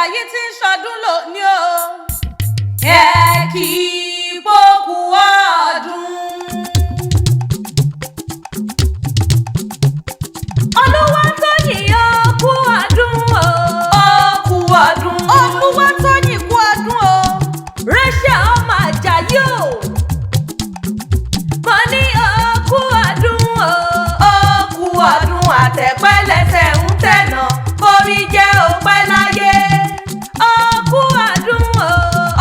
Àjàyí tí ń ṣọdún lónìí o. Ẹ kì í pókú ọdún. Olúwatóyìn ó kú ọdún o. Ó kú ọdún. Olúwatóyìn kú ọdún o. Rachel ọmọ Àjàyí o. Mo ní ó kú ọdún o. Ó kú ọdún àtẹ̀pẹ́lẹsẹ̀ ń tẹ̀nà. Orí jẹ́ òpẹ́ láyé. Ó kú ọdún o.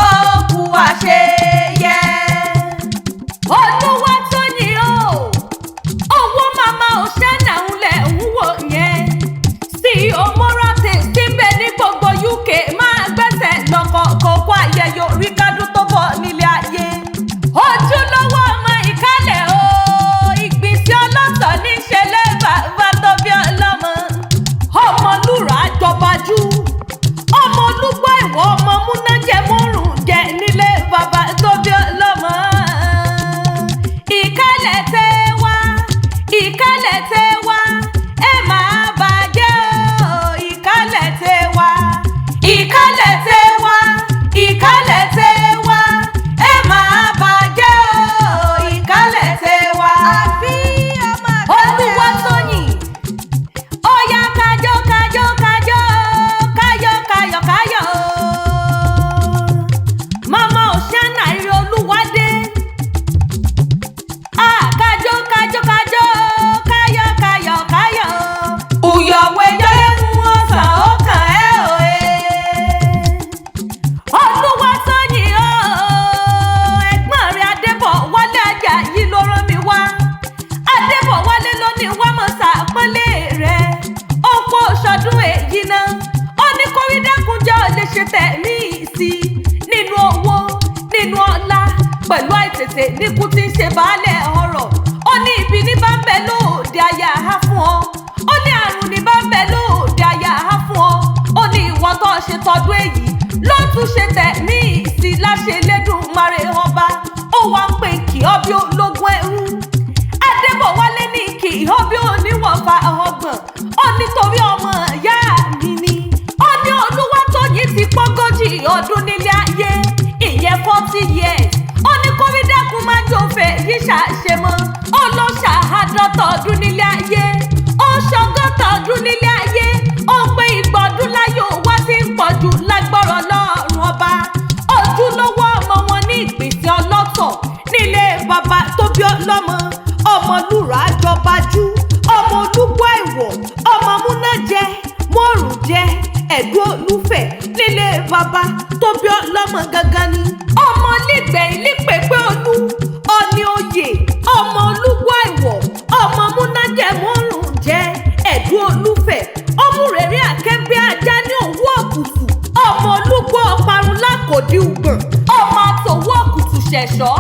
Ó kú àṣeyẹ. Olúwatóyìn o. Owó màmá òṣèlú ńlẹ̀ ń wò yẹn. Sí òmùràtì síbẹ̀ ní gbogbo UK máa gbẹ́sẹ̀ lọ́kọ̀ kókó ayẹyẹ orí kádùn tó bọ̀ nílé ayé. Ojúlówó ọmọ Ìkálẹ̀ o. Ìgbìsí Oloto ní ṣẹlẹ̀ bàbá tó bí ọlọ́mọ. Ọmọlúra jọbajú. Ọmọ olúgbọ́ ìwọ ọmọ múnájẹ mọ́rùn jẹ nílé bàbá tó bí ọlọ́mọ. Ìkálẹ̀ tẹ́ wá. Ìkálẹ̀ tẹ́ wá. Ẹ máa bàjẹ́ o. Ìkálẹ̀ tẹ́ wá. Ìkálẹ̀ tẹ́ wá. Ìkálẹ̀ tẹ́ wá. Ẹ máa bàjẹ́ o. Ìkálẹ̀ tẹ́ wá. Àbí ọmọ Olúwatóyìn. Ó yá kájọ́ kájọ́ kájọ́ káyọ̀ káyọ̀ káyọ̀. Màmá òṣèlú àìrí Olúwadé. Kájọ́ kájọ́ kájọ́ káyọ̀ káyọ̀ káyọ̀. Uyọ̀wé yọ̀lẹ́mú ọ̀sán ó kàn ẹ́ òye. Olúwatóyìn o. Ẹ̀gbọ́n rẹ̀ Adébọ̀wálé Àjàyí ló rán mi wá. Adébọ̀wálé ló ní wá mọ̀ sàpọ́nlé rẹ̀. Ó kó ṣọdún èyí náà. Ó ní kórìdẹ́kunjẹ́ ò lè ṣe tẹ̀mí sí i. Nínú owó, nínú ọlá, pẹ̀lú àìtètè níkú tí ń ṣe baálẹ̀ ọrọ̀. Ó ní ibi ní bá ń bẹ lóòde ayá á fún ọ. Ó ní àrùn ní bá ń bẹ lóòde ayá á fún ọ. Ó ní ìwọ tó ṣe tọdún èyí ló tún ṣe tẹ̀mí sí i láṣẹ Elédùmarè ọba. Ó wá ń pè kí ọ bí ológun ẹrú. Adébọ̀wálé ní kì í ọ bí oníwọ̀nba ọgbọ̀n. Ó nítorí ọmọ ìyá mi ni. Ó ní Olúwatóyìn ti pọ́gọ́jì ọdún nílé ayé. Ìyẹn 40 years. Ó ní kórìdẹ́kun máa jòfè yí ṣàṣe mọ́. Ó lọ ṣàádọ́ta ọdún nílé ayé. Ó ṣọgọ́ta ọdún nílé ayé. Ó pé ìgbà ọdún láyé wá sí ń pọ̀jù lágbára Ọlọ́run ọba. Ojúlówó ọmọ wọn ní Ìgbìsìn Oloto nílé bàbá tó bí ọlọ́mọ. Ọmọlúra jọbajú. Ọmọ olúgbọ́ ìwọ̀. Ọmọ múnájẹ mọ́rùn jẹ ẹ̀dùn olúfẹ̀ nílé bàbá tó bí ọlọ́mọ gangan ni. Ọmọ nígbẹ̀ ìlípẹ̀pẹ̀ olú. Ọ̀ní oyè. Ọmọ olúgbọ́ ìwọ̀. Ọmọ múnájẹ mọ́rùn jẹ ẹ̀dùn olúfẹ̀. Ọmúrẹ̀rí àkẹ́bẹ́ ajá ní òwú ọ̀kùtù. Ọmọ olúgbọ́ ọparun lákòdí ugbọ̀n. Ọmọ àtòwú ọ̀kùtù ṣẹ̀ṣọ́.